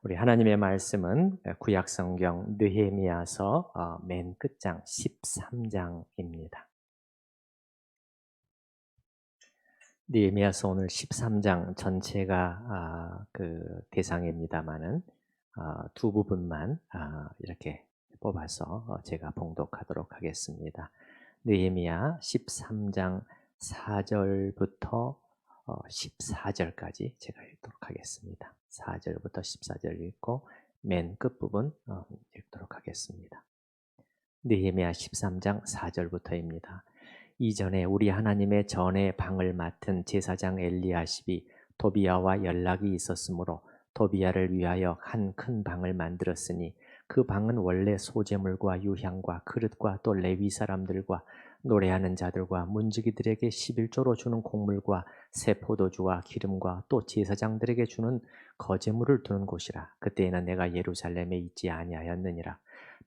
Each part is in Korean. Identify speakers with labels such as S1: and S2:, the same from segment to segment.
S1: 우리 하나님의 말씀은 구약 성경 느헤미야서 맨 끝장 13장입니다. 느헤미야서 오늘 13장 전체가 그 대상입니다만은 두 부분만 이렇게 뽑아서 제가 봉독하도록 하겠습니다. 느헤미야 13장 4절부터 14절까지 제가 읽도록 하겠습니다. 4절부터 14절 읽고 맨 끝부분 읽도록 하겠습니다. 느헤미야 13장 4절부터입니다. 이전에 우리 하나님의 전의 방을 맡은 제사장 엘리야십이 도비야와 연락이 있었으므로 도비야를 위하여 한 큰 방을 만들었으니 그 방은 원래 소재물과 유향과 그릇과 또 레위 사람들과 노래하는 자들과 문지기들에게 11조로 주는 곡물과 새 포도주와 기름과 또 제사장들에게 주는 거제물을 두는 곳이라. 그때에는 내가 예루살렘에 있지 아니하였느니라.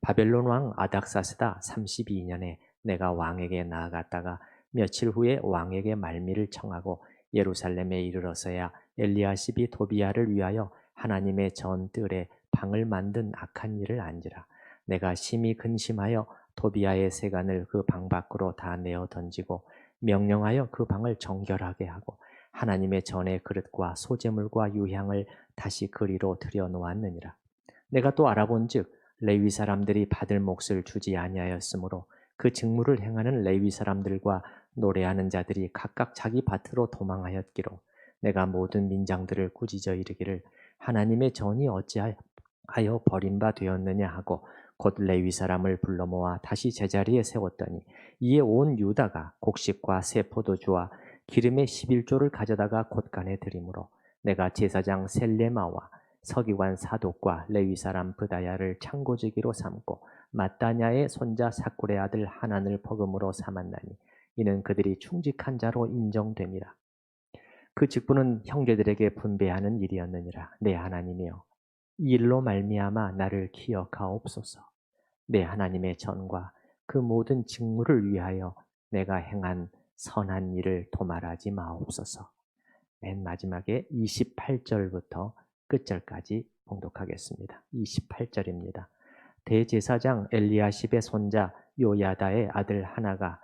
S1: 바벨론 왕 아닥사스다 32년에 내가 왕에게 나아갔다가 며칠 후에 왕에게 말미를 청하고 예루살렘에 이르러서야 엘리야십이 도비야를 위하여 하나님의 전뜰에 방을 만든 악한 일을 안지라. 내가 심히 근심하여 도비야의 세간을 그 방 밖으로 다 내어 던지고 명령하여 그 방을 정결하게 하고 하나님의 전의 그릇과 소재물과 유향을 다시 그리로 들여 놓았느니라. 내가 또 알아본즉 레위 사람들이 받을 몫을 주지 아니하였으므로 그 직무를 행하는 레위 사람들과 노래하는 자들이 각각 자기 밭으로 도망하였기로 내가 모든 민장들을 꾸짖어 이르기를 하나님의 전이 어찌하여 버린 바 되었느냐 하고 곧 레위 사람을 불러 모아 다시 제자리에 세웠더니 이에 온 유다가 곡식과 새 포도주와 기름의 11조를 가져다가 곳간에 드리므로 내가 제사장 셀레마와 서기관 사독과 레위 사람 브다야를 창고지기로 삼고 마따냐의 손자 사꿀의 아들 하난을 버금으로 삼았나니 이는 그들이 충직한 자로 인정됨이라. 그 직분은 형제들에게 분배하는 일이었느니라. 내 하나님이여 이 일로 말미암아 나를 기억하옵소서. 내 하나님의 전과 그 모든 직무를 위하여 내가 행한 선한 일을 도말하지 마옵소서. 맨 마지막에 28절부터 끝절까지 봉독하겠습니다. 28절입니다. 대제사장 엘리야십의 손자 요야다의 아들 하나가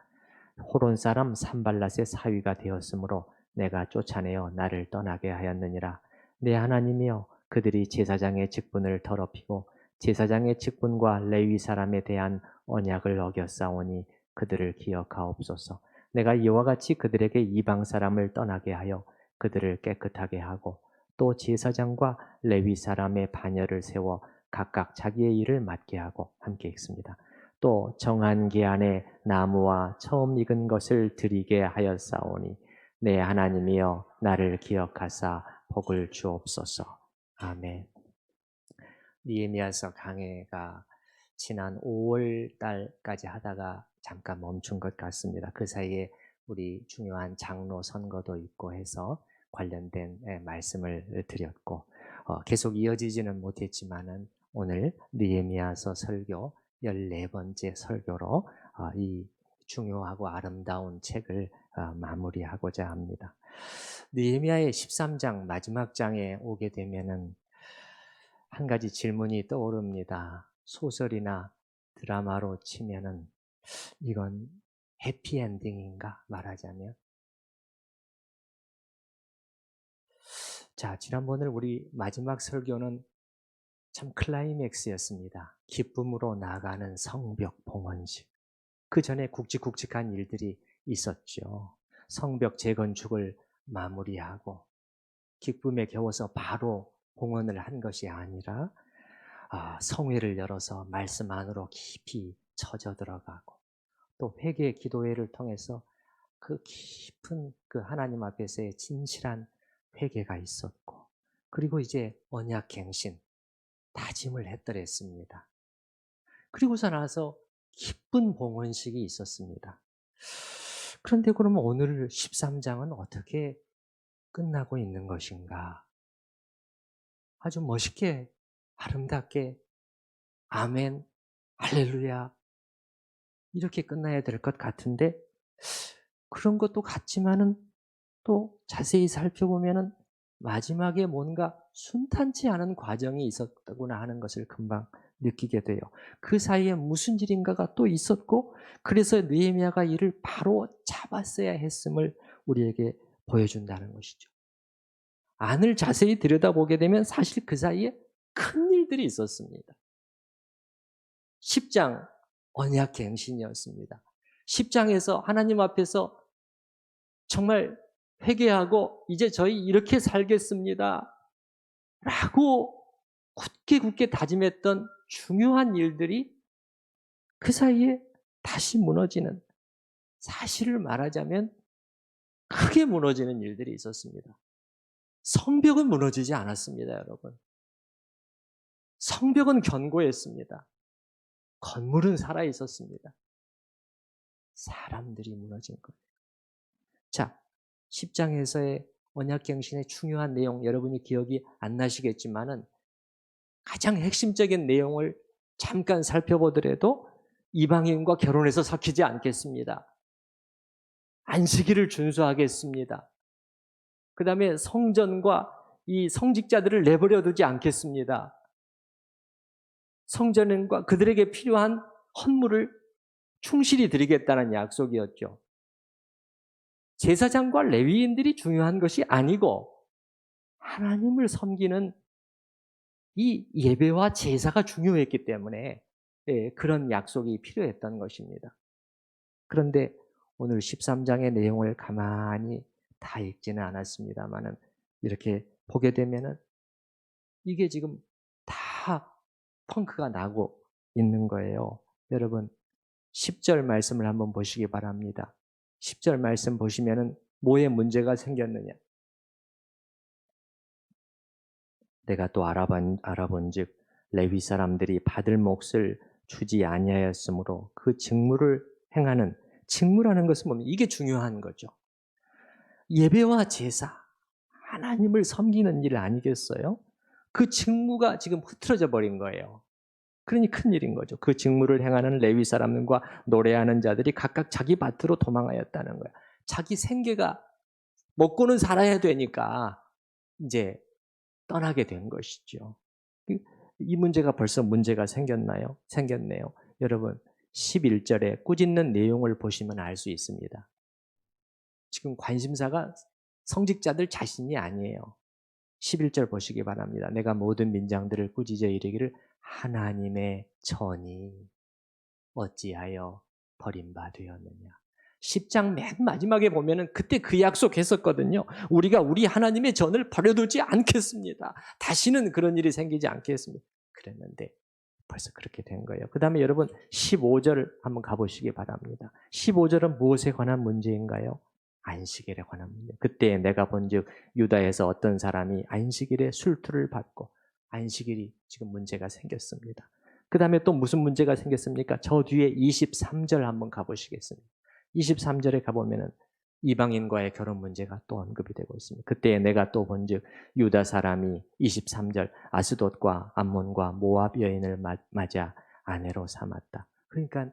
S1: 호론 사람 산발랏의 사위가 되었으므로 내가 쫓아내어 나를 떠나게 하였느니라. 내 하나님이여 그들이 제사장의 직분을 더럽히고 제사장의 직분과 레위 사람에 대한 언약을 어겼사오니 그들을 기억하옵소서. 내가 이와 같이 그들에게 이방 사람을 떠나게 하여 그들을 깨끗하게 하고 또 제사장과 레위 사람의 반열을 세워 각각 자기의 일을 맡게 하고 함께 읽습니다. 또 정한 기한에 나무와 처음 익은 것을 드리게 하였사오니 내 하나님이여 나를 기억하사 복을 주옵소서. 아멘. 느헤미야서 강해가 지난 5월 달까지 하다가 잠깐 멈춘 것 같습니다. 그 사이에 우리 중요한 장로 선거도 있고 해서 관련된 말씀을 드렸고 계속 이어지지는 못했지만은 오늘 느헤미야서 설교 14번째 설교로 이 중요하고 아름다운 책을 마무리하고자 합니다. 느헤미야의 13장 마지막 장에 오게 되면은 한 가지 질문이 떠오릅니다. 소설이나 드라마로 치면은 이건 해피엔딩인가 말하자면. 자, 지난번에 우리 마지막 설교는 참 클라이맥스였습니다. 기쁨으로 나아가는 성벽 봉헌식. 그 전에 굵직굵직한 일들이 있었죠. 성벽 재건축을 마무리하고 기쁨에 겨워서 바로 봉헌을 한 것이 아니라 성회를 열어서 말씀 안으로 깊이 처져 들어가고 또 회개 기도회를 통해서 그 깊은 그 하나님 앞에서의 진실한 회개가 있었고 그리고 이제 언약갱신 다짐을 했더랬습니다. 그리고서 나서 기쁜 봉헌식이 있었습니다. 그런데 그러면 오늘 13장은 어떻게 끝나고 있는 것인가? 아주 멋있게 아름답게 아멘, 할렐루야 이렇게 끝나야 될 것 같은데 그런 것도 같지만은 또 자세히 살펴보면은 마지막에 뭔가 순탄치 않은 과정이 있었구나 하는 것을 금방 느끼게 돼요. 그 사이에 무슨 일인가가 또 있었고, 그래서 느헤미야가 이를 바로 잡았어야 했음을 우리에게 보여준다는 것이죠. 안을 자세히 들여다보게 되면 사실 그 사이에 큰 일들이 있었습니다. 10장 언약 갱신이었습니다. 10장에서 하나님 앞에서 정말 회개하고 이제 저희 이렇게 살겠습니다 라고 굳게 다짐했던 중요한 일들이 그 사이에 다시 무너지는, 사실을 말하자면 크게 무너지는 일들이 있었습니다. 성벽은 무너지지 않았습니다, 여러분. 성벽은 견고했습니다. 건물은 살아 있었습니다. 사람들이 무너진 거예요. 자, 10장에서의 언약갱신의 중요한 내용, 여러분이 기억이 안 나시겠지만은 가장 핵심적인 내용을 잠깐 살펴보더라도 이방인과 결혼해서 섞이지 않겠습니다. 안식일을 준수하겠습니다. 그 다음에 성전과 이 성직자들을 내버려 두지 않겠습니다. 성전과 그들에게 필요한 헌물을 충실히 드리겠다는 약속이었죠. 제사장과 레위인들이 중요한 것이 아니고 하나님을 섬기는 이 예배와 제사가 중요했기 때문에 그런 약속이 필요했던 것입니다. 그런데 오늘 13장의 내용을 가만히 다 읽지는 않았습니다만은 이렇게 보게 되면은 이게 지금 다 펑크가 나고 있는 거예요. 여러분 10절 말씀을 한번 보시기 바랍니다. 10절 말씀 보시면은 뭐에 문제가 생겼느냐? 내가 또 알아본즉 레위 사람들이 받을 몫을 주지 아니하였으므로 그 직무를 행하는, 직무라는 것은 뭡니까? 이게 중요한 거죠. 예배와 제사, 하나님을 섬기는 일 아니겠어요? 그 직무가 지금 흐트러져 버린 거예요. 그러니 큰일인 거죠. 그 직무를 행하는 레위 사람과 노래하는 자들이 각각 자기 밭으로 도망하였다는 거야. 자기 생계가 먹고는 살아야 되니까 이제 떠나게 된 것이죠. 이 문제가 벌써 문제가 생겼나요? 생겼네요. 여러분 11절에 꾸짖는 내용을 보시면 알 수 있습니다. 지금 관심사가 성직자들 자신이 아니에요. 11절 보시기 바랍니다. 내가 모든 민장들을 꾸짖어 이르기를 하나님의 전이 어찌하여 버림받으었느냐. 10장 맨 마지막에 보면은 그때 그 약속했었거든요. 우리가 우리 하나님의 전을 버려두지 않겠습니다. 다시는 그런 일이 생기지 않겠습니다. 그랬는데 벌써 그렇게 된 거예요. 그 다음에 여러분 15절 한번 가보시기 바랍니다. 15절은 무엇에 관한 문제인가요? 안식일에 관한 문제. 그때 내가 본즉 유다에서 어떤 사람이 안식일에 술투를 받고, 안식일이 지금 문제가 생겼습니다. 그 다음에 또 무슨 문제가 생겼습니까? 저 뒤에 23절 한번 가보시겠습니다. 23절에 가보면은 이방인과의 결혼 문제가 또 언급이 되고 있습니다. 그때 내가 또 본즉 유다 사람이 23절 아스돗과 암몬과 모압 여인을 맞아 아내로 삼았다. 그러니까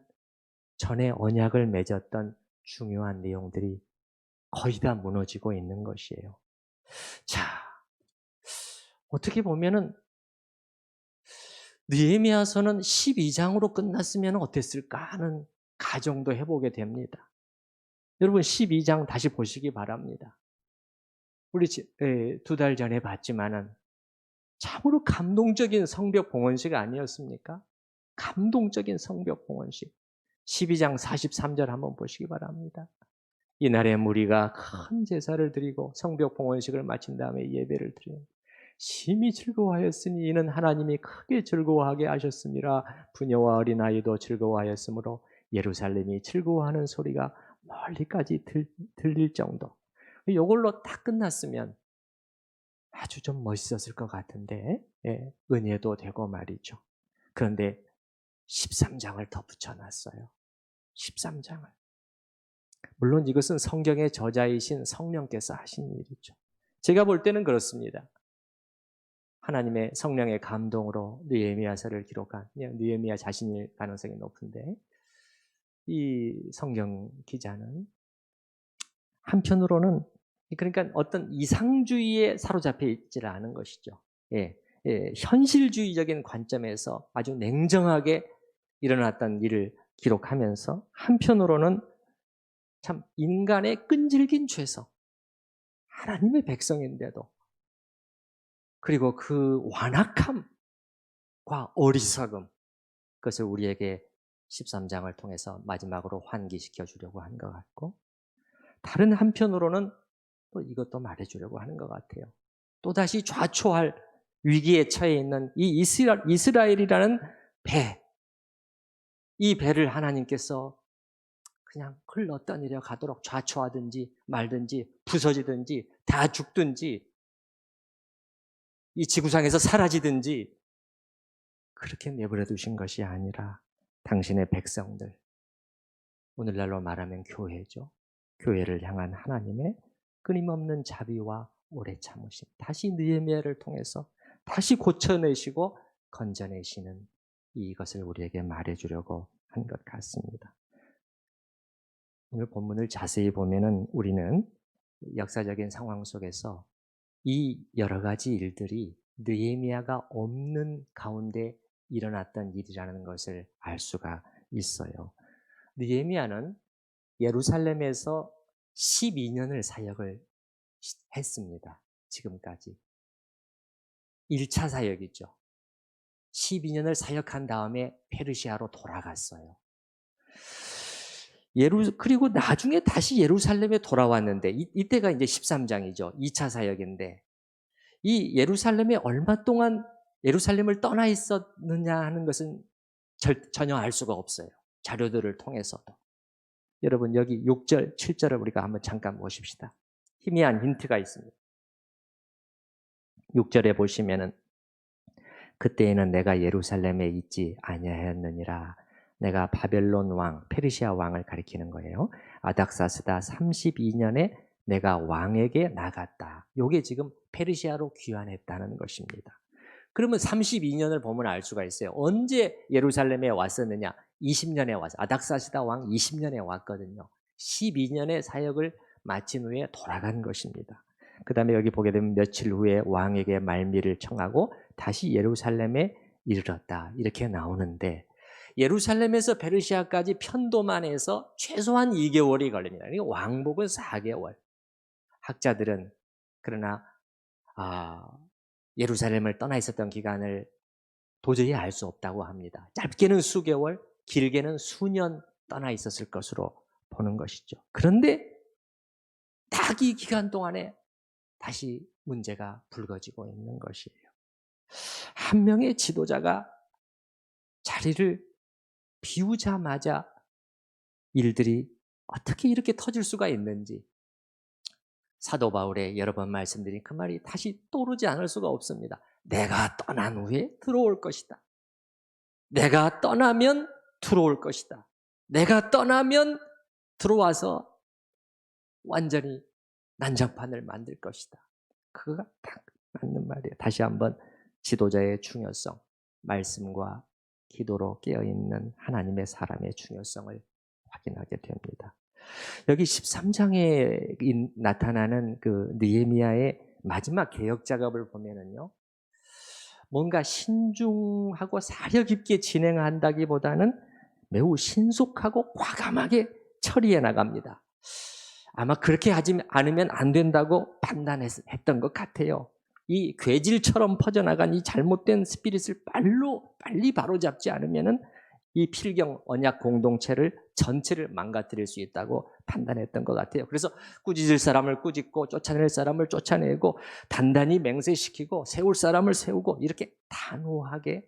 S1: 전에 언약을 맺었던 중요한 내용들이 거의 다 무너지고 있는 것이에요. 자, 어떻게 보면은 느헤미야서는 12장으로 끝났으면 어땠을까 하는 가정도 해보게 됩니다. 여러분 12장 다시 보시기 바랍니다. 우리 2달 전에 봤지만은 참으로 감동적인 성벽 봉헌식 아니었습니까? 감동적인 성벽 봉헌식. 12장 43절 한번 보시기 바랍니다. 이날에 무리가 큰 제사를 드리고 성벽 봉헌식을 마친 다음에 예배를 드리는 심히 즐거워하였으니 이는 하나님이 크게 즐거워하게 하셨음이라. 부녀와 어린아이도 즐거워하였으므로 예루살렘이 즐거워하는 소리가 멀리까지 들릴 정도. 이걸로 딱 끝났으면 아주 좀 멋있었을 것 같은데 은혜도 되고 말이죠. 그런데 13장을 더 붙여놨어요. 13장을. 물론 이것은 성경의 저자이신 성령께서 하신 일이죠. 제가 볼 때는 그렇습니다. 하나님의 성령의 감동으로 느헤미야서를 기록한, 느헤미야 자신일 가능성이 높은데, 이 성경 기자는 한편으로는 그러니까 어떤 이상주의에 사로잡혀 있지를 않은 것이죠. 예, 현실주의적인 관점에서 아주 냉정하게 일어났던 일을 기록하면서 한편으로는 참 인간의 끈질긴 죄성, 하나님의 백성인데도 그리고 그 완악함과 어리석음, 그것을 우리에게 13장을 통해서 마지막으로 환기시켜 주려고 하는 것 같고, 다른 한편으로는 또 이것도 말해주려고 하는 것 같아요. 또다시 좌초할 위기에 처해 있는 이 이스라엘이라는 배, 이 배를 하나님께서 그냥 흘러떠내려 가도록 좌초하든지 말든지 부서지든지 다 죽든지 이 지구상에서 사라지든지 그렇게 내버려 두신 것이 아니라 당신의 백성들, 오늘날로 말하면 교회죠. 교회를 향한 하나님의 끊임없는 자비와 오래 참으심, 다시 느헤미야를 통해서 다시 고쳐내시고 건져내시는 이것을 우리에게 말해주려고 한 것 같습니다. 오늘 본문을 자세히 보면은 우리는 역사적인 상황 속에서 이 여러 가지 일들이 느헤미야가 없는 가운데 일어났던 일이라는 것을 알 수가 있어요. 느헤미야는 예루살렘에서 12년을 사역을 했습니다. 지금까지. 1차 사역이죠. 12년을 사역한 다음에 페르시아로 돌아갔어요. 그리고 나중에 다시 예루살렘에 돌아왔는데, 이때가 이제 13장이죠. 2차 사역인데, 이 예루살렘에 얼마 동안 예루살렘을 떠나 있었느냐 하는 것은 전혀 알 수가 없어요. 자료들을 통해서도. 여러분, 여기 6절, 7절을 우리가 한번 잠깐 보십시다. 희미한 힌트가 있습니다. 6절에 보시면은, 그때에는 내가 예루살렘에 있지 아니하였느니라. 내가 바벨론 왕, 페르시아 왕을 가리키는 거예요. 아닥사스다 32년에 내가 왕에게 나갔다. 이게 지금 페르시아로 귀환했다는 것입니다. 그러면 32년을 보면 알 수가 있어요. 언제 예루살렘에 왔었느냐? 20년에 왔어요. 아닥사스다 왕 20년에 왔거든요. 12년의 사역을 마친 후에 돌아간 것입니다. 그 다음에 여기 보게 되면 며칠 후에 왕에게 말미를 청하고 다시 예루살렘에 이르렀다. 이렇게 나오는데, 예루살렘에서 페르시아까지 편도만 해서 최소한 2개월이 걸립니다. 왕복은 4개월. 학자들은 그러나 예루살렘을 떠나 있었던 기간을 도저히 알 수 없다고 합니다. 짧게는 수개월, 길게는 수년 떠나 있었을 것으로 보는 것이죠. 그런데 딱 이 기간 동안에 다시 문제가 불거지고 있는 것이에요. 한 명의 지도자가 자리를 비우자마자 일들이 어떻게 이렇게 터질 수가 있는지, 사도 바울의 여러 번 말씀드린 그 말이 다시 떠오르지 않을 수가 없습니다. 내가 떠난 후에 들어올 것이다. 내가 떠나면 들어올 것이다. 내가 떠나면 들어와서 완전히 난장판을 만들 것이다. 그거가 딱 맞는 말이에요. 다시 한번 지도자의 중요성, 말씀과 기도로 깨어있는 하나님의 사람의 중요성을 확인하게 됩니다. 여기 13장에 나타나는 그 느헤미야의 마지막 개혁 작업을 보면은요, 뭔가 신중하고 사려 깊게 진행한다기보다는 매우 신속하고 과감하게 처리해 나갑니다. 아마 그렇게 하지 않으면 안 된다고 판단했던 것 같아요. 이 괴질처럼 퍼져나간 이 잘못된 스피릿을 빨리 바로잡지 않으면은 이 필경 언약 공동체를 전체를 망가뜨릴 수 있다고 판단했던 것 같아요. 그래서 꾸짖을 사람을 꾸짖고 쫓아낼 사람을 쫓아내고 단단히 맹세시키고 세울 사람을 세우고 이렇게 단호하게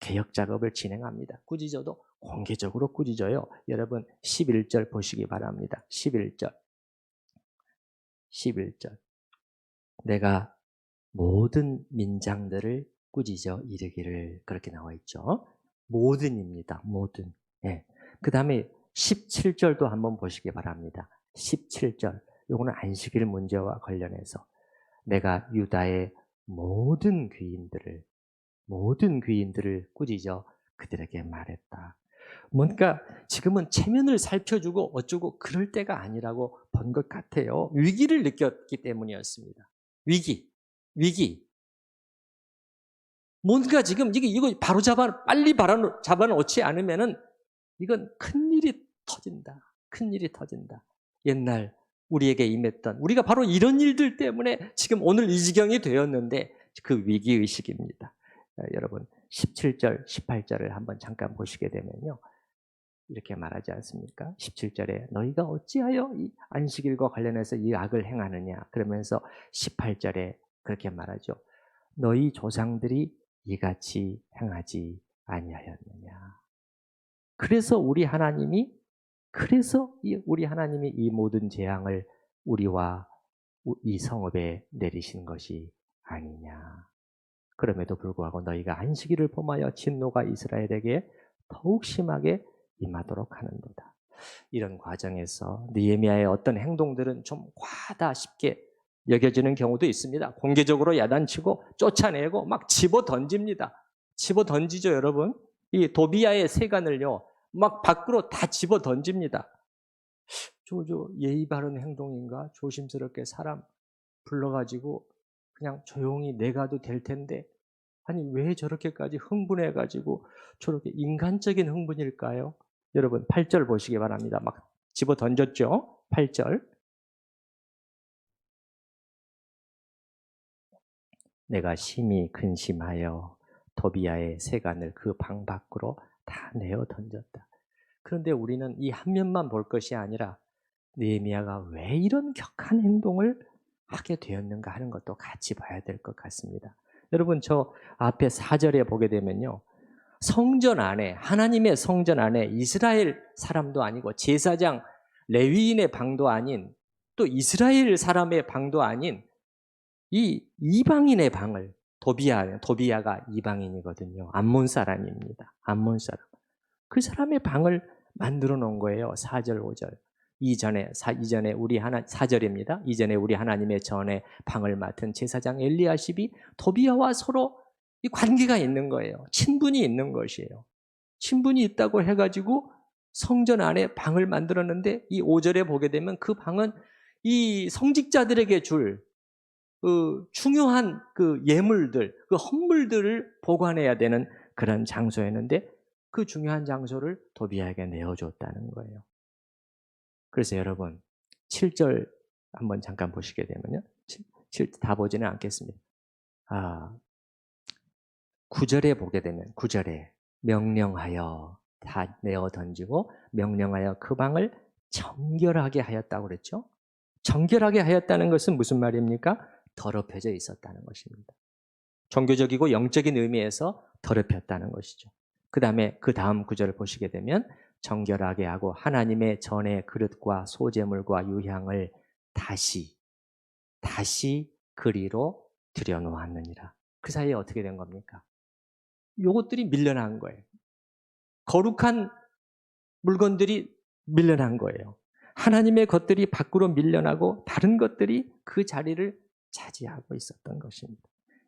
S1: 개혁 작업을 진행합니다. 꾸짖어도 공개적으로 꾸짖어요. 여러분 11절 보시기 바랍니다. 11절. 내가 모든 민장들을 꾸짖어 이르기를, 그렇게 나와 있죠. 모든입니다. 모든. 예. 그 다음에 17절도 한번 보시기 바랍니다. 17절. 요거는 안식일 문제와 관련해서 내가 유다의 모든 귀인들을 꾸짖어 그들에게 말했다. 뭔가 지금은 체면을 살펴주고 어쩌고 그럴 때가 아니라고 본 것 같아요. 위기를 느꼈기 때문이었습니다. 위기. 뭔가 지금 이거 바로 빨리 잡아놓지 않으면은 이건 큰일이 터진다. 큰일이 터진다. 옛날 우리에게 임했던, 우리가 바로 이런 일들 때문에 지금 오늘 이 지경이 되었는데 그 위기의식입니다. 여러분 17절, 18절을 한번 잠깐 보시게 되면요. 이렇게 말하지 않습니까? 17절에 너희가 어찌하여 이 안식일과 관련해서 이 악을 행하느냐. 그러면서 18절에 그렇게 말하죠. 너희 조상들이 이같이 행하지 아니하였느냐. 그래서 우리 하나님이 이 모든 재앙을 우리와 이 성읍에 내리신 것이 아니냐. 그럼에도 불구하고 너희가 안식일을 범하여 진노가 이스라엘에게 더욱 심하게 임하도록 하는도다. 이런 과정에서 느헤미야의 어떤 행동들은 좀 과하다 싶게 여겨지는 경우도 있습니다. 공개적으로 야단치고 쫓아내고 막 집어 던집니다. 집어 던지죠, 여러분. 이 도비야의 세간을요, 막 밖으로 다 집어 던집니다. 저 예의 바른 행동인가? 조심스럽게 사람 불러가지고 그냥 조용히 내가도 될 텐데, 아니 왜 저렇게까지 흥분해가지고 저렇게 인간적인 흥분일까요? 여러분 8절 보시기 바랍니다. 막 집어 던졌죠? 8절. 내가 심히 근심하여 도비야의 세간을 그 방 밖으로 다 내어 던졌다. 그런데 우리는 이 한 면만 볼 것이 아니라 느헤미야가 왜 이런 격한 행동을 하게 되었는가 하는 것도 같이 봐야 될 것 같습니다. 여러분 저 앞에 4절에 보게 되면요. 성전 안에, 하나님의 성전 안에 이스라엘 사람도 아니고 제사장 레위인의 방도 아닌, 또 이스라엘 사람의 방도 아닌 이 이방인의 방을, 도비야가 이방인이거든요. 암몬 사람입니다. 암몬 사람. 그 사람의 방을 만들어 놓은 거예요. 4절, 5절. 이전에 우리 4절입니다. 이전에 우리 하나님의 전에 방을 맡은 제사장 엘리야십이 도비야와 서로 이 관계가 있는 거예요. 친분이 있는 것이에요. 친분이 있다고 해가지고 성전 안에 방을 만들었는데 이 5절에 보게 되면 그 방은 이 성직자들에게 줄 중요한 그 예물들, 그 헌물들을 보관해야 되는 그런 장소였는데 그 중요한 장소를 도비야에게 내어줬다는 거예요. 그래서 여러분 7절 한번 잠깐 보시게 되면요. 7 다 보지는 않겠습니다. 9절에 보게 되면 9절에 명령하여 다 내어 던지고 명령하여 그 방을 정결하게 하였다고 그랬죠. 정결하게 하였다는 것은 무슨 말입니까? 더럽혀져 있었다는 것입니다. 종교적이고 영적인 의미에서 더럽혔다는 것이죠. 그 다음 구절을 보시게 되면 정결하게 하고 하나님의 전의 그릇과 소제물과 유향을 다시 그리로 들여놓았느니라. 그 사이에 어떻게 된 겁니까? 요것들이 밀려난 거예요. 거룩한 물건들이 밀려난 거예요. 하나님의 것들이 밖으로 밀려나고 다른 것들이 그 자리를 차지하고 있었던 것입니다.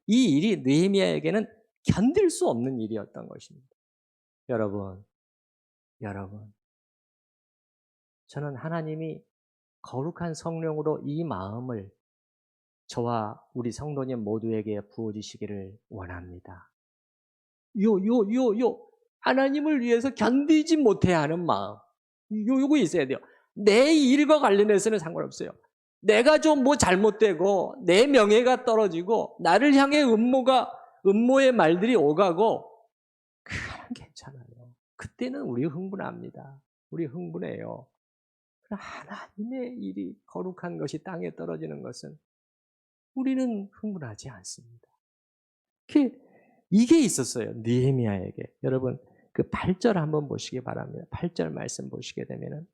S1: 이 일이 느헤미야에게는 견딜 수 없는 일이었던 것입니다. 여러분, 저는 하나님이 거룩한 성령으로 이 마음을 저와 우리 성도님 모두에게 부어주시기를 원합니다. 하나님을 위해서 견디지 못해 하는 마음. 요거 있어야 돼요. 내 일과 관련해서는 상관없어요. 내가 좀 뭐 잘못되고 내 명예가 떨어지고 나를 향해 음모의 말들이 오가고 그건 괜찮아요. 그때는 우리 흥분합니다. 우리 흥분해요. 하나님의 일이 거룩한 것이 땅에 떨어지는 것은 우리는 흥분하지 않습니다. 이게 있었어요. 느헤미야에게. 여러분 그 8절 한번 보시기 바랍니다. 8절 말씀 보시게 되면은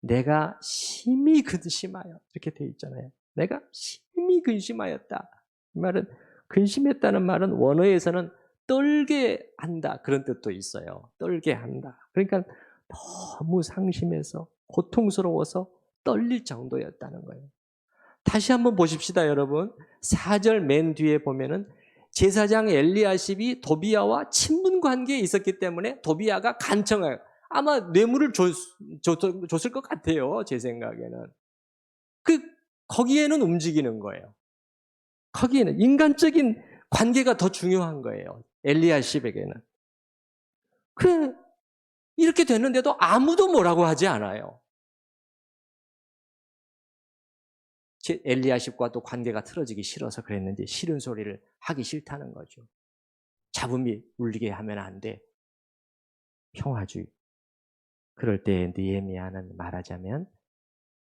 S1: 내가 심히 근심하여 이렇게 돼 있잖아요. 내가 심히 근심하였다. 이 말은 근심했다는 말은 원어에서는 떨게 한다 그런 뜻도 있어요. 떨게 한다. 그러니까 너무 상심해서 고통스러워서 떨릴 정도였다는 거예요. 다시 한번 보십시다, 여러분. 4절 맨 뒤에 보면은 제사장 엘리야십이 도비야와 친분 관계에 있었기 때문에 도비야가 간청해요. 아마 뇌물을 줬을 것 같아요. 제 생각에는. 거기에는 움직이는 거예요. 거기에는 인간적인 관계가 더 중요한 거예요. 엘리야십에게는. 이렇게 됐는데도 아무도 뭐라고 하지 않아요. 엘리야십과 또 관계가 틀어지기 싫어서 그랬는지 싫은 소리를 하기 싫다는 거죠. 잡음이 울리게 하면 안 돼. 평화주의. 그럴 때 느헤미야는 말하자면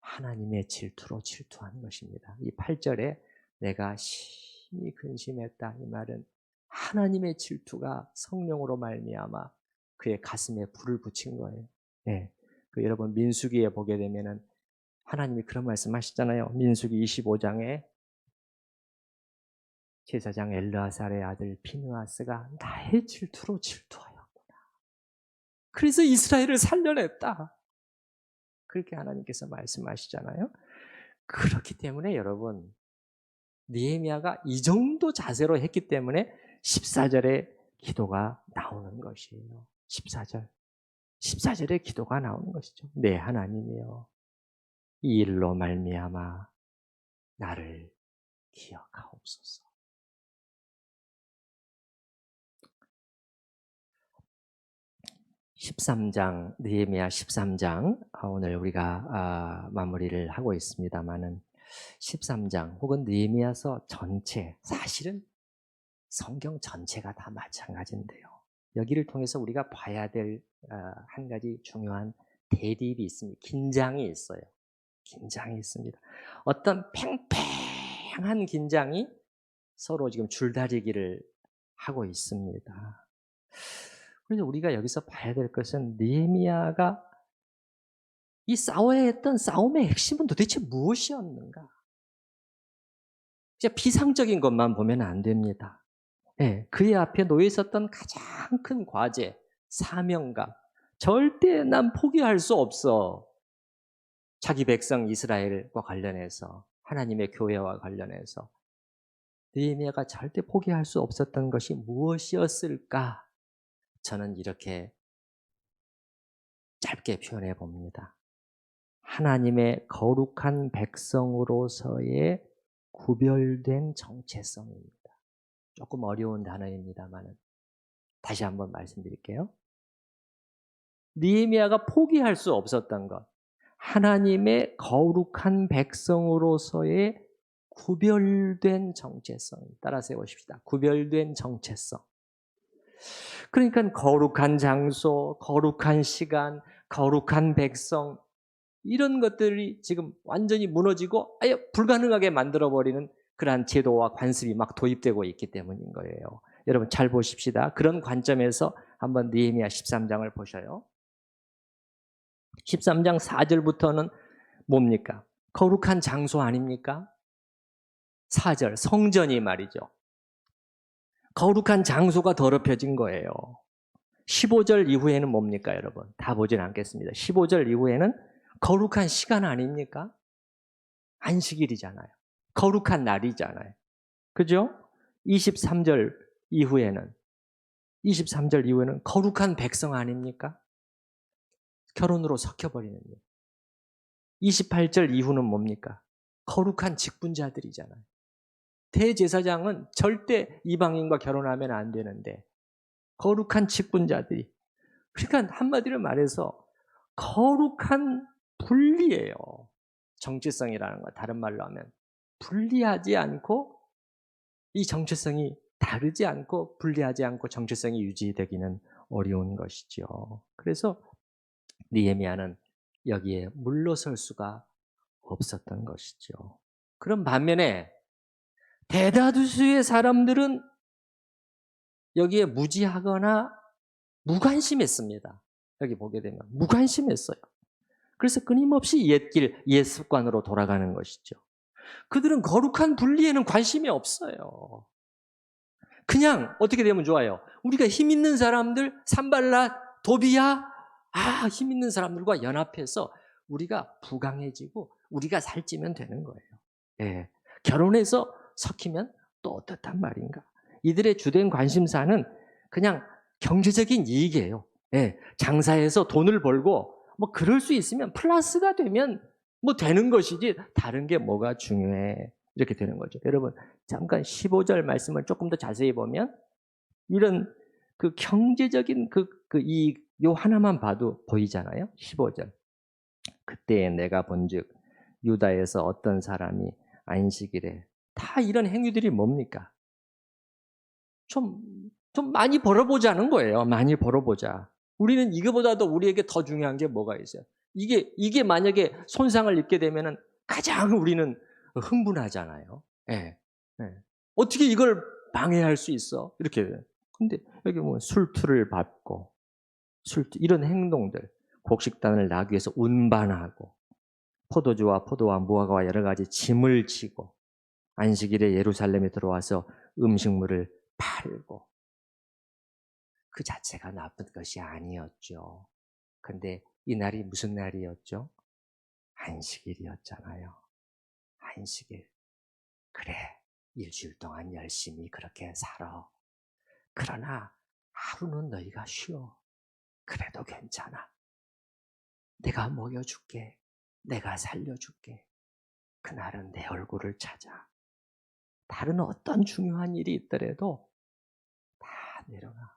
S1: 하나님의 질투로 질투한 것입니다. 이 8절에 내가 심히 근심했다 이 말은 하나님의 질투가 성령으로 말미암아 그의 가슴에 불을 붙인 거예요. 네. 여러분 민수기에 보게 되면은 하나님이 그런 말씀하시잖아요. 민수기 25장에 제사장 엘르아살의 아들 비느하스가 나의 질투로 질투하였구나. 그래서 이스라엘을 살려냈다. 그렇게 하나님께서 말씀하시잖아요. 그렇기 때문에 여러분 느헤미야가 이 정도 자세로 했기 때문에 14절에 기도가 나오는 것이에요. 14절에 기도가 나오는 것이죠. 네 하나님이여 이 일로 말미암아 나를 기억하옵소서. 느헤미야 13장 오늘 우리가 마무리를 하고 있습니다마는 13장 혹은 느헤미야서 전체 사실은 성경 전체가 다 마찬가지인데요. 여기를 통해서 우리가 봐야 될 한 가지 중요한 대립이 있습니다. 긴장이 있어요. 긴장이 있습니다. 어떤 팽팽한 긴장이 서로 지금 줄다리기를 하고 있습니다. 그래서 우리가 여기서 봐야 될 것은 느헤미야가 이 싸워야 했던 싸움의 핵심은 도대체 무엇이었는가? 진짜 비상적인 것만 보면 안 됩니다. 네, 그의 앞에 놓여 있었던 가장 큰 과제, 사명감. 절대 난 포기할 수 없어. 자기 백성 이스라엘과 관련해서, 하나님의 교회와 관련해서. 느헤미야가 절대 포기할 수 없었던 것이 무엇이었을까? 저는 이렇게 짧게 표현해 봅니다. 하나님의 거룩한 백성으로서의 구별된 정체성입니다. 조금 어려운 단어입니다만 다시 한번 말씀드릴게요. 느헤미야가 포기할 수 없었던 것, 하나님의 거룩한 백성으로서의 구별된 정체성. 따라서 해보십시다. 구별된 정체성. 그러니까 거룩한 장소, 거룩한 시간, 거룩한 백성 이런 것들이 지금 완전히 무너지고 아예 불가능하게 만들어버리는 그러한 제도와 관습이 막 도입되고 있기 때문인 거예요. 여러분 잘 보십시다. 그런 관점에서 한번 느헤미야 13장을 보셔요. 13장 4절부터는 뭡니까? 거룩한 장소 아닙니까? 4절 성전이 말이죠. 거룩한 장소가 더럽혀진 거예요. 15절 이후에는 뭡니까 여러분? 다 보진 않겠습니다. 15절 이후에는 거룩한 시간 아닙니까? 안식일이잖아요. 거룩한 날이잖아요. 그죠? 23절 이후에는 거룩한 백성 아닙니까? 결혼으로 섞여버리는 일. 28절 이후는 뭡니까? 거룩한 직분자들이잖아요. 대제사장은 절대 이방인과 결혼하면 안 되는데 거룩한 직분자들이 그러니까 한마디로 말해서 거룩한 분리예요. 정체성이라는 거 다른 말로 하면 분리하지 않고 이 정체성이 다르지 않고 분리하지 않고 정체성이 유지되기는 어려운 것이죠. 그래서 느헤미야는 여기에 물러설 수가 없었던 것이죠. 그런 반면에 대다수의 사람들은 여기에 무지하거나 무관심했습니다. 여기 보게 되면 무관심했어요. 그래서 끊임없이 옛길, 옛 습관으로 돌아가는 것이죠. 그들은 거룩한 분리에는 관심이 없어요. 그냥 어떻게 되면 좋아요? 우리가 힘 있는 사람들, 산발랏, 도비야, 힘 있는 사람들과 연합해서 우리가 부강해지고 우리가 살찌면 되는 거예요. 예. 결혼해서 섞이면 또 어떻단 말인가? 이들의 주된 관심사는 그냥 경제적인 이익이에요. 예, 장사해서 돈을 벌고 뭐 그럴 수 있으면 플러스가 되면 뭐 되는 것이지 다른 게 뭐가 중요해. 이렇게 되는 거죠. 여러분, 잠깐 15절 말씀을 조금 더 자세히 보면 이런 그 경제적인 요 하나만 봐도 보이잖아요. 15절. 그때에 내가 본즉 유다에서 어떤 사람이 안식일에 다 이런 행위들이 뭡니까? 좀 많이 벌어보자는 거예요. 많이 벌어보자. 우리는 이거보다도 우리에게 더 중요한 게 뭐가 있어요? 이게 만약에 손상을 입게 되면은 가장 우리는 흥분하잖아요. 예. 예. 어떻게 이걸 방해할 수 있어? 이렇게. 근데 여기 뭐 술투를 밟고 이런 행동들, 곡식단을 나기 위해서 운반하고 포도주와 포도와 무화과와 여러 가지 짐을 지고 안식일에 예루살렘에 들어와서 음식물을 팔고 그 자체가 나쁜 것이 아니었죠. 근데 이 날이 무슨 날이었죠? 안식일이었잖아요. 안식일. 그래, 일주일 동안 열심히 그렇게 살아. 그러나 하루는 너희가 쉬어. 그래도 괜찮아. 내가 먹여줄게. 내가 살려줄게. 그날은 내 얼굴을 찾아. 다른 어떤 중요한 일이 있더라도 다 내려놔.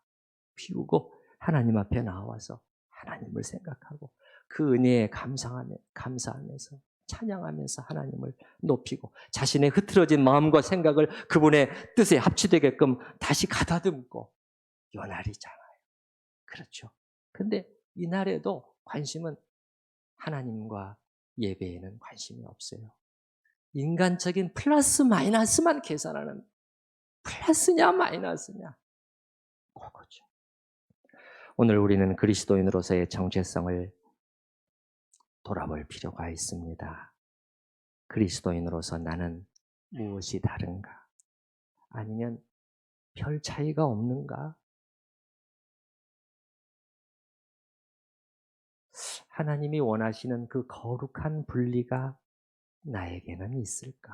S1: 비우고 하나님 앞에 나와서 하나님을 생각하고 그 은혜에 감사하면서 찬양하면서 하나님을 높이고 자신의 흐트러진 마음과 생각을 그분의 뜻에 합치되게끔 다시 가다듬고 요 날이잖아요. 그렇죠. 근데 이 날에도 관심은 하나님과 예배에는 관심이 없어요. 인간적인 플러스 마이너스만 계산하는 플러스냐 마이너스냐 그거죠. 오늘 우리는 그리스도인으로서의 정체성을 돌아볼 필요가 있습니다. 그리스도인으로서 나는 무엇이 다른가? 아니면 별 차이가 없는가? 하나님이 원하시는 그 거룩한 분리가 나에게는 있을까?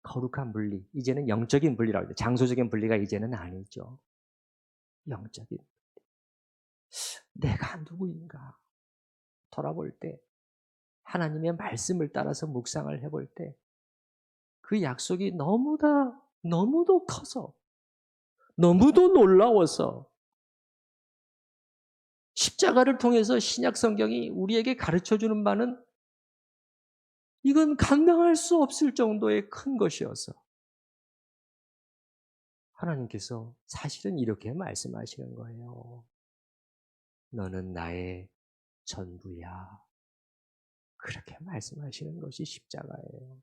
S1: 거룩한 분리, 이제는 영적인 분리라고 해요. 장소적인 분리가 이제는 아니죠. 영적인. 내가 누구인가? 돌아볼 때 하나님의 말씀을 따라서 묵상을 해볼 때 그 약속이 너무도 커서 너무도 놀라워서 십자가를 통해서 신약 성경이 우리에게 가르쳐주는 바는 이건 감당할 수 없을 정도의 큰 것이어서 하나님께서 사실은 이렇게 말씀하시는 거예요. 너는 나의 전부야. 그렇게 말씀하시는 것이 십자가예요.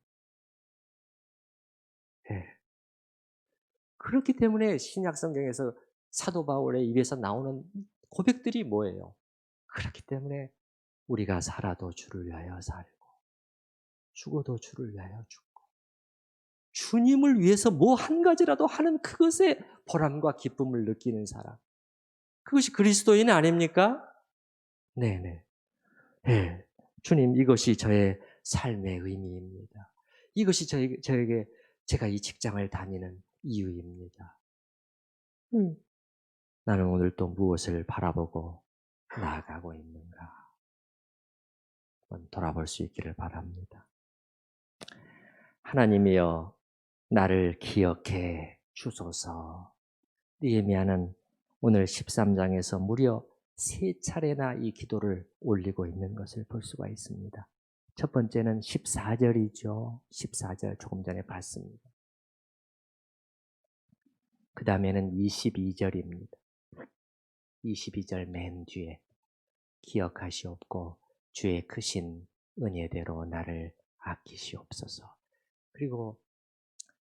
S1: 네. 그렇기 때문에 신약 성경에서 사도 바울의 입에서 나오는 고백들이 뭐예요? 그렇기 때문에 우리가 살아도 주를 위하여 살고 죽어도 주를 위하여 죽고 주님을 위해서 뭐 한 가지라도 하는 그것에 보람과 기쁨을 느끼는 사람. 그것이 그리스도인 아닙니까? 네네. 네. 주님, 이것이 저의 삶의 의미입니다. 이것이 저에게 제가 이 직장을 다니는 이유입니다. 나는 오늘 또 무엇을 바라보고 나아가고 있는가? 한번 돌아볼 수 있기를 바랍니다. 하나님이여, 나를 기억해 주소서. 느헤미야는 오늘 13장에서 무려 3차례나 이 기도를 올리고 있는 것을 볼 수가 있습니다. 첫 번째는 14절이죠. 14절 조금 전에 봤습니다. 그 다음에는 22절입니다. 22절 맨 뒤에 기억하시옵고 주의 크신 은혜대로 나를 아끼시옵소서. 그리고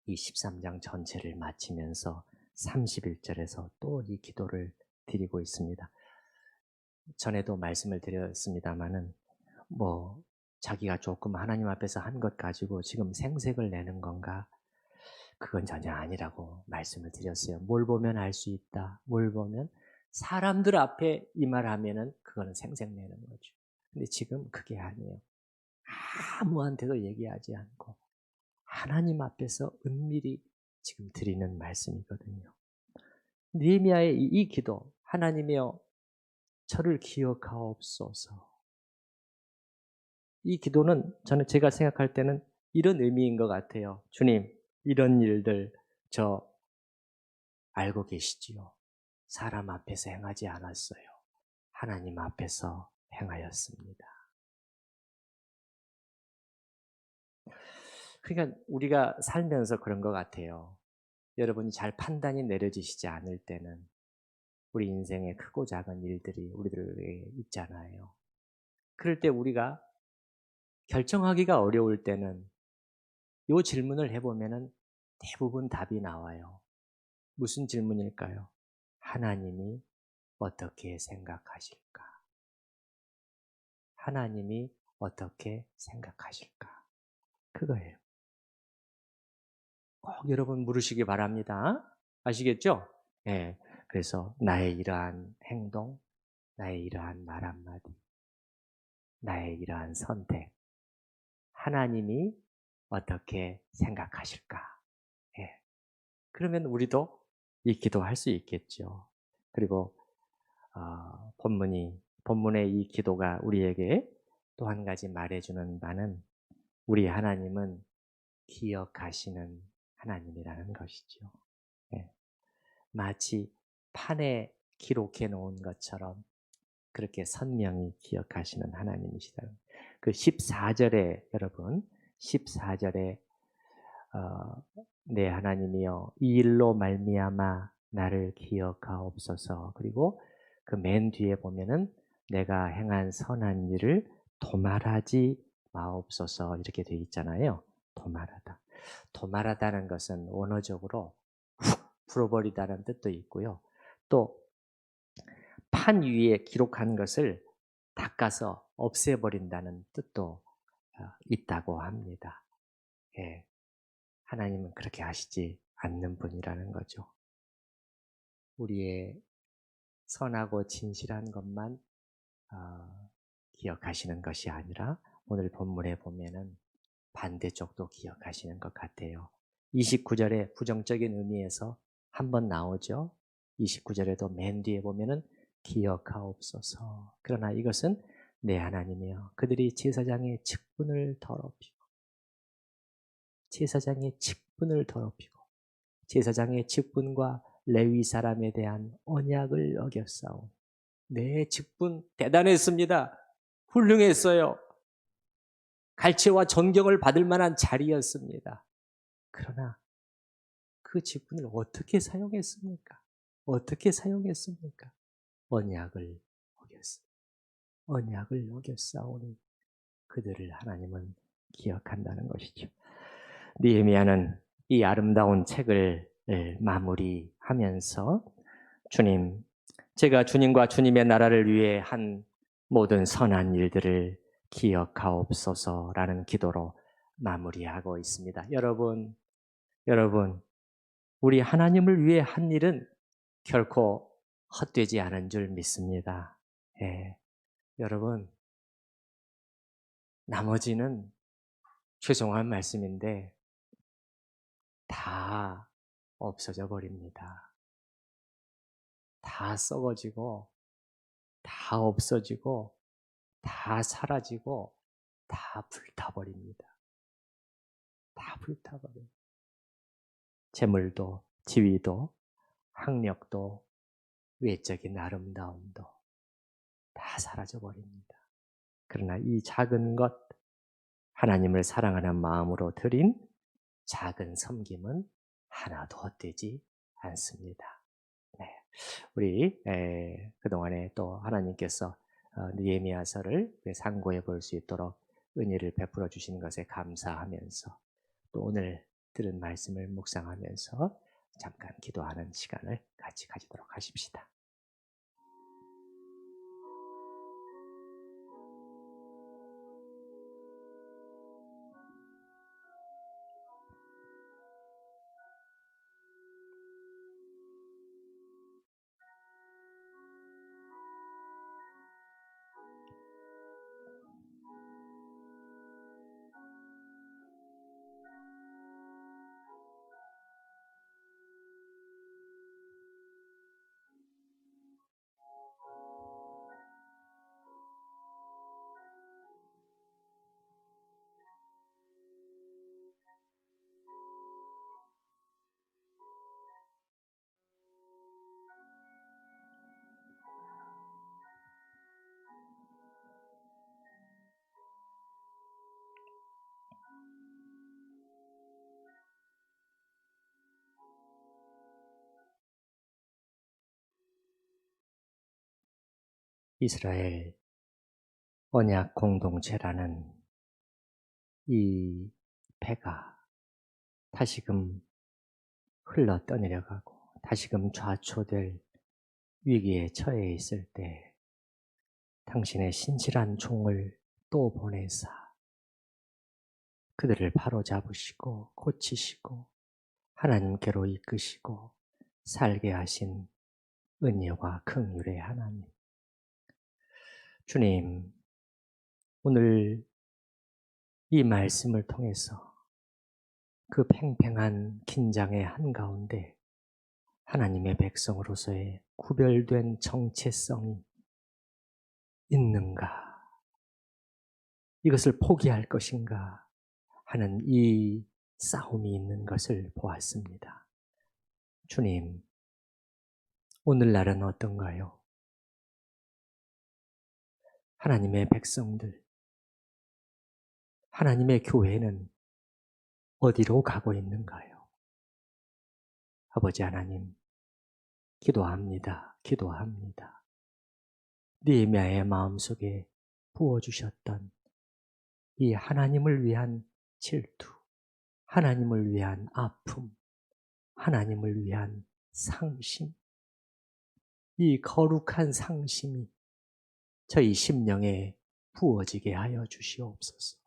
S1: 이 13장 전체를 마치면서 31절에서 또 이 기도를 드리고 있습니다. 전에도 말씀을 드렸습니다마는 자기가 조금 하나님 앞에서 한 것 가지고 지금 생색을 내는 건가? 그건 전혀 아니라고 말씀을 드렸어요. 뭘 보면 알 수 있다. 뭘 보면 사람들 앞에 이 말하면은 그거는 생색 내는 거죠. 근데 지금 그게 아니에요. 아무한테도 얘기하지 않고 하나님 앞에서 은밀히 지금 드리는 말씀이거든요. 느헤미야의 이 기도, 하나님이여 저를 기억하옵소서. 이 기도는 제가 생각할 때는 이런 의미인 것 같아요. 주님, 이런 일들 저 알고 계시지요. 사람 앞에서 행하지 않았어요. 하나님 앞에서 행하였습니다. 그러니까 우리가 살면서 그런 것 같아요. 여러분이 잘 판단이 내려지시지 않을 때는 우리 인생의 크고 작은 일들이 우리들에게 있잖아요. 그럴 때 우리가 결정하기가 어려울 때는 이 질문을 해보면 대부분 답이 나와요. 무슨 질문일까요? 하나님이 어떻게 생각하실까? 하나님이 어떻게 생각하실까? 그거예요. 꼭 여러분 물으시기 바랍니다. 아시겠죠? 예. 그래서 나의 이러한 행동, 나의 이러한 말 한마디, 나의 이러한 선택, 하나님이 어떻게 생각하실까? 예. 그러면 우리도 이 기도할 수 있겠죠. 그리고 본문의 이 기도가 우리에게 또 한 가지 말해주는 바는 우리 하나님은 기억하시는 하나님이라는 것이죠. 예. 마치 판에 기록해 놓은 것처럼 그렇게 선명히 기억하시는 하나님이시다. 그 14절에 여러분 14절에 내 하나님이여 이 일로 말미암아 나를 기억하옵소서. 그리고 그 맨 뒤에 보면은 내가 행한 선한 일을 도말하지 마옵소서 이렇게 되어 있잖아요. 도말하다. 도말하다는 것은 원어적으로 훅 풀어버리다는 뜻도 있고요. 또 판 위에 기록한 것을 닦아서 없애버린다는 뜻도 있다고 합니다. 예. 하나님은 그렇게 하시지 않는 분이라는 거죠. 우리의 선하고 진실한 것만 기억하시는 것이 아니라 오늘 본문에 보면은 반대쪽도 기억하시는 것 같아요. 29절에 부정적인 의미에서 한번 나오죠. 29절에도 맨 뒤에 보면은 기억하옵소서. 그러나 이것은 내 하나님이여 그들이 제사장의 직분을 더럽히고 제사장의 직분을 더럽히고 제사장의 직분과 레위 사람에 대한 언약을 어겼사오니 내 직분 대단했습니다. 훌륭했어요. 갈채와 존경을 받을 만한 자리였습니다. 그러나 그 직분을 어떻게 사용했습니까? 어떻게 사용했습니까? 언약을 어겼습니다. 언약을 어겼사오니 그들을 하나님은 기억한다는 것이죠. 느헤미야는 이 아름다운 책을 마무리하면서 주님, 제가 주님과 주님의 나라를 위해 한 모든 선한 일들을 기억하옵소서라는 기도로 마무리하고 있습니다. 여러분, 우리 하나님을 위해 한 일은 결코 헛되지 않은 줄 믿습니다. 예, 여러분, 나머지는 죄송한 말씀인데 다 없어져 버립니다. 다 썩어지고, 다 없어지고, 다 사라지고, 다 불타버립니다. 다 불타버려요. 재물도, 지위도, 학력도, 외적인 아름다움도 다 사라져버립니다. 그러나 이 작은 것, 하나님을 사랑하는 마음으로 드린 작은 섬김은 하나도 헛되지 않습니다. 네. 우리 그동안에 또 하나님께서 느헤미야서를 상고해 볼 수 있도록 은혜를 베풀어 주신 것에 감사하면서 또 오늘 들은 말씀을 묵상하면서 잠깐 기도하는 시간을 같이 가지도록 하십시다. 이스라엘 언약 공동체라는 이 배가 다시금 흘러 떠내려가고 다시금 좌초될 위기에 처해 있을 때 당신의 신실한 종을 또 보내사 그들을 바로잡으시고 고치시고 하나님께로 이끄시고 살게 하신 은혜와 긍휼의 하나님. 주님, 오늘 이 말씀을 통해서 그 팽팽한 긴장의 한가운데 하나님의 백성으로서의 구별된 정체성이 있는가? 이것을 포기할 것인가? 하는 이 싸움이 있는 것을 보았습니다. 주님, 오늘날은 어떤가요? 하나님의 백성들, 하나님의 교회는 어디로 가고 있는가요? 아버지 하나님, 기도합니다. 기도합니다. 느헤미야의 마음속에 부어주셨던 이 하나님을 위한 질투, 하나님을 위한 아픔, 하나님을 위한 상심, 이 거룩한 상심이 저희 심령에 부어지게 하여 주시옵소서.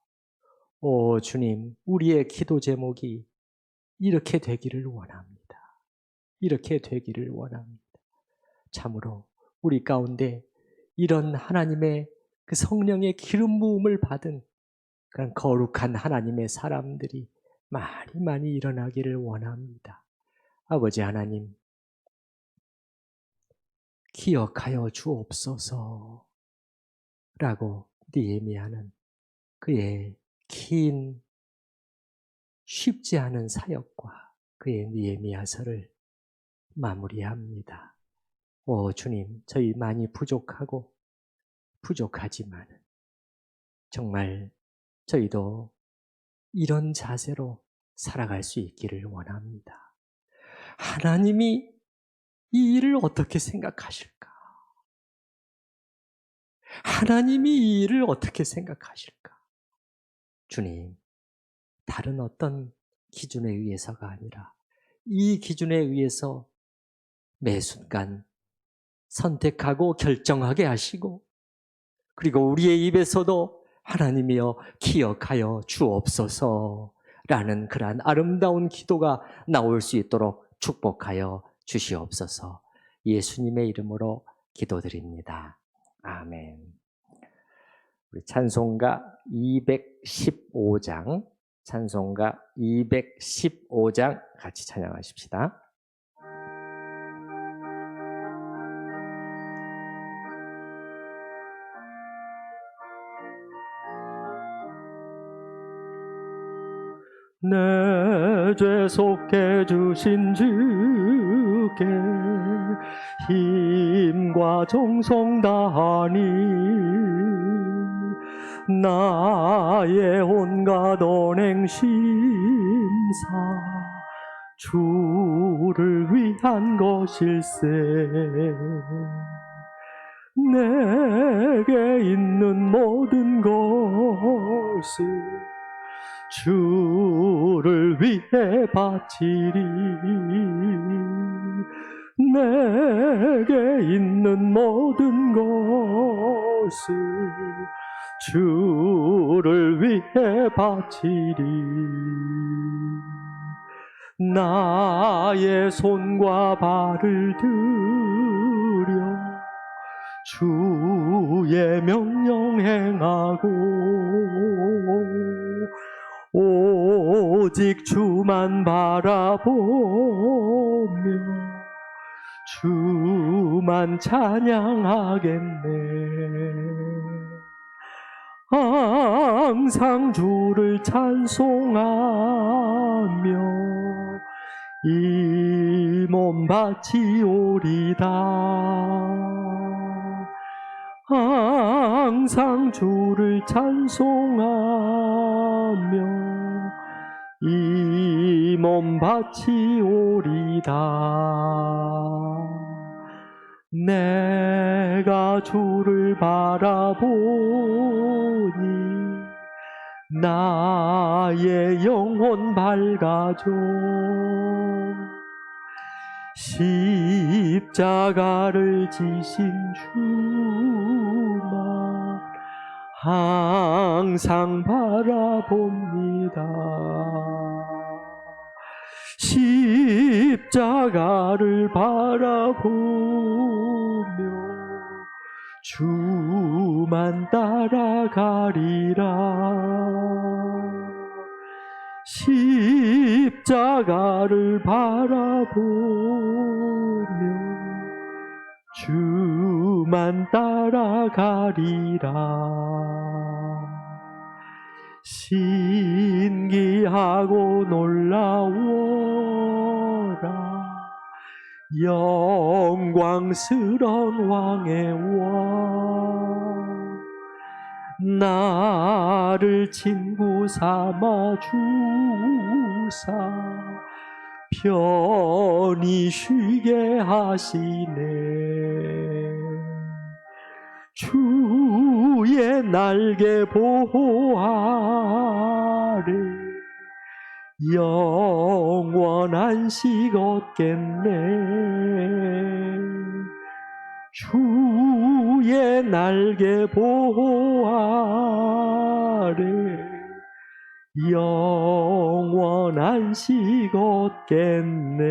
S1: 오 주님, 우리의 기도 제목이 이렇게 되기를 원합니다. 이렇게 되기를 원합니다. 참으로 우리 가운데 이런 하나님의 그 성령의 기름 부음을 받은 그런 거룩한 하나님의 사람들이 많이 일어나기를 원합니다. 아버지 하나님, 기억하여 주옵소서 라고 느헤미야는 그의 긴 쉽지 않은 사역과 그의 느헤미야서를 마무리합니다. 오 주님, 저희 많이 부족하고 부족하지만 정말 저희도 이런 자세로 살아갈 수 있기를 원합니다. 하나님이 이 일을 어떻게 생각하실까? 하나님이 이 일을 어떻게 생각하실까? 주님, 다른 어떤 기준에 의해서가 아니라 이 기준에 의해서 매 순간 선택하고 결정하게 하시고 그리고 우리의 입에서도 하나님이여 기억하여 주옵소서라는 그러한 아름다운 기도가 나올 수 있도록 축복하여 주시옵소서. 예수님의 이름으로 기도드립니다. 아멘. 우리 찬송가 215장, 찬송가 215장 같이 찬양하십시다. 내 죄 속해 주신 주께 힘과 정성 다하니 나의 온갖 언행 심사 주를 위한 것일세. 내게 있는 모든 것을 주를 위해 바치리. 내게 있는 모든 것을 주를 위해 바치리. 나의 손과 발을 들여 주의 명령 행하고 오직 주만 바라보며 주만 찬양하겠네. 항상 주를 찬송하며 이 몸 바치오리다. 항상 주를 찬송하며 이 몸 바치오리다. 내 내가 주를 바라보니 나의 영혼 밝아져. 십자가를 지신 주만 항상 바라봅니다. 십자가를 바라보며 주만 따라가리라. 십자가를 바라보며 주만 따라가리라. 신기하고 놀라워라. 영광스러운 왕의 왕, 나를 친구 삼아 주사 편히 쉬게 하시네. 주의 날개 보호 아래 영원한 식 얻겠네. 주의 날개 보호 아래 영원한 식 얻겠네.